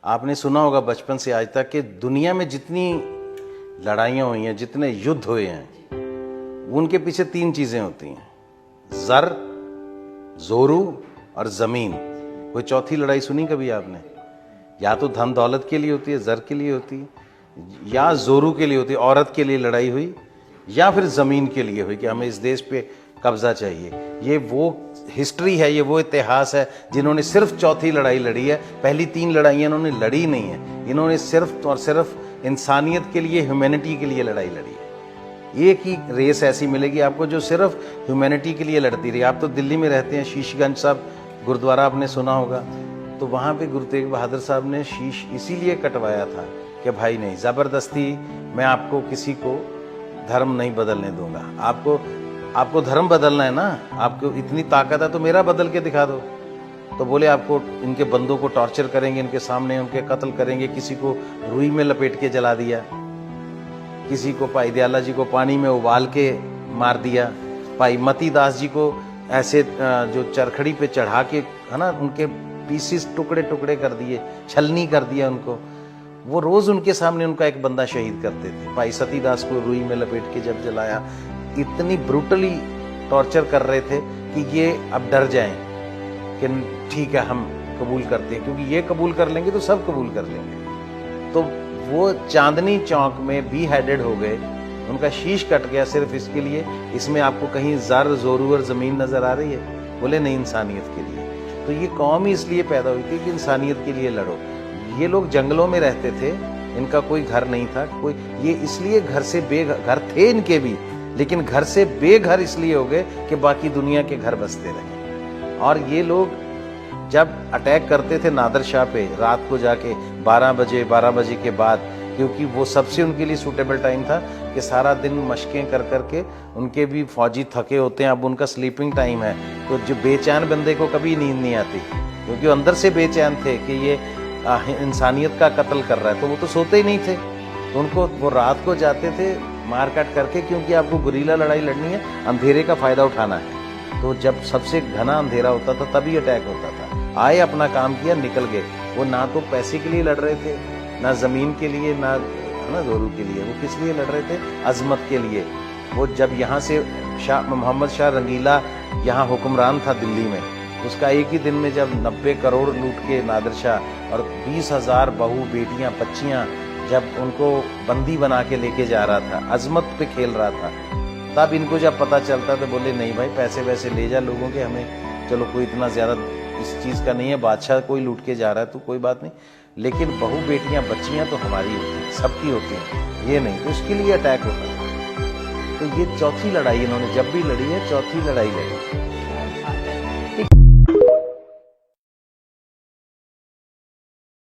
आपने सुना होगा बचपन से आज तक कि दुनिया में जितनी लड़ाइयाँ हुई हैं, जितने युद्ध हुए हैं, उनके पीछे तीन चीज़ें होती हैं: ज़र, जोरू और ज़मीन। कोई चौथी लड़ाई सुनी कभी आपने? या तो धन दौलत के लिए होती है, ज़र के लिए होती है, या जोरू के लिए होती है, औरत के लिए लड़ाई हुई, या फिर ज़मीन के लिए हुई कि हमें इस देश पे कब्जा चाहिए। ये वो हिस्ट्री है, ये वो इतिहास है जिन्होंने सिर्फ चौथी लड़ाई लड़ी है। पहली तीन लड़ाइयाँ इन्होंने लड़ी नहीं है। इन्होंने सिर्फ और सिर्फ इंसानियत के लिए, ह्यूमैनिटी के लिए लड़ाई लड़ी है। एक ही रेस ऐसी मिलेगी आपको जो सिर्फ ह्यूमैनिटी के लिए लड़ती रही। आप तो दिल्ली में रहते हैं, शीशगंज साहब गुरुद्वारा आपने सुना होगा, तो वहाँ पे गुरु तेग बहादुर साहब ने शीश इसीलिए कटवाया था कि भाई नहीं, ज़बरदस्ती मैं आपको किसी को धर्म नहीं बदलने दूंगा। आपको धर्म बदलना है ना, आपको इतनी ताकत है तो मेरा बदल के दिखा दो। तो बोले आपको इनके बंदों को टॉर्चर करेंगे, इनके सामने उनके कत्ल करेंगे। किसी को रुई में लपेट के जला दिया, किसी को भाई दयाला जी को पानी में उबाल के मार दिया, भाई मती दास जी को ऐसे जो चरखड़ी पे चढ़ा के, है ना, उनके पीसीस टुकड़े टुकड़े कर दिए, छलनी कर दिया उनको। वो रोज उनके सामने उनका एक बंदा शहीद करते थे। भाई सतीदास को रुई में लपेट के जब जलाया, इतनी ब्रूटली टॉर्चर कर रहे थे कि ये अब डर जाएं कि ठीक है हम कबूल करते हैं, क्योंकि ये कबूल कर लेंगे तो सब कबूल कर लेंगे। तो वो चांदनी चौक में भी हेडेड हो गए, उनका शीश कट गया सिर्फ इसके लिए। इसमें आपको कहीं ज़र, जोरू और ज़मीन नजर आ रही है? बोले नहीं, इंसानियत के लिए। तो ये कौम ही इसलिए पैदा हुई थी कि इंसानियत के लिए लड़ो। ये लोग जंगलों में रहते थे, इनका कोई घर नहीं था, कोई, ये इसलिए घर से बेघर थे इनके भी, लेकिन घर से बेघर इसलिए हो गए कि बाकी दुनिया के घर बसते रहे। और ये लोग जब अटैक करते थे नादर शाह पे रात को जाके 12 बजे के बाद, क्योंकि वो सबसे उनके लिए सूटेबल टाइम था कि सारा दिन मशकें कर करके उनके भी फौजी थके होते हैं, अब उनका स्लीपिंग टाइम है। तो जो बेचैन बंदे को कभी नींद नहीं आती, क्योंकि अंदर से बेचैन थे कि ये इंसानियत का कत्ल कर रहा है, तो वो तो सोते ही नहीं थे। तो उनको वो रात को जाते थे मार काट करके, क्योंकि आपको गुरीला लड़ाई लड़नी है, अंधेरे का फायदा उठाना है। तो जब सबसे घना अंधेरा होता था तभी अटैक होता था। आए, अपना काम किया, निकल गए। वो ना तो पैसे के लिए लड़ रहे थे, ना जमीन के लिए, ना जोरू के लिए। वो किस लिए लड़ रहे थे? अजमत के लिए। वो जब यहाँ से मोहम्मद शाह रंगीला यहाँ हुक्मरान था दिल्ली में, उसका एक ही दिन में जब 90 करोड़ लूट के नादिर शाह और 20,000 बहू, बेटियां, बच्चियां जब उनको बंदी बना के लेके जा रहा था, अजमत पे खेल रहा था, तब इनको जब पता चलता तो बोले नहीं भाई, पैसे वैसे ले जा लोगों के, हमें चलो कोई इतना ज्यादा इस चीज का नहीं है, बादशाह कोई लूट के जा रहा है तो कोई बात नहीं, लेकिन बहू, बेटियां, बच्चियां तो हमारी होती हैं, सबकी होती हैं, ये नहीं। तो इसके लिए अटैक होता है। तो ये चौथी लड़ाई इन्होंने जब भी लड़ी है, चौथी लड़ाई लड़ी।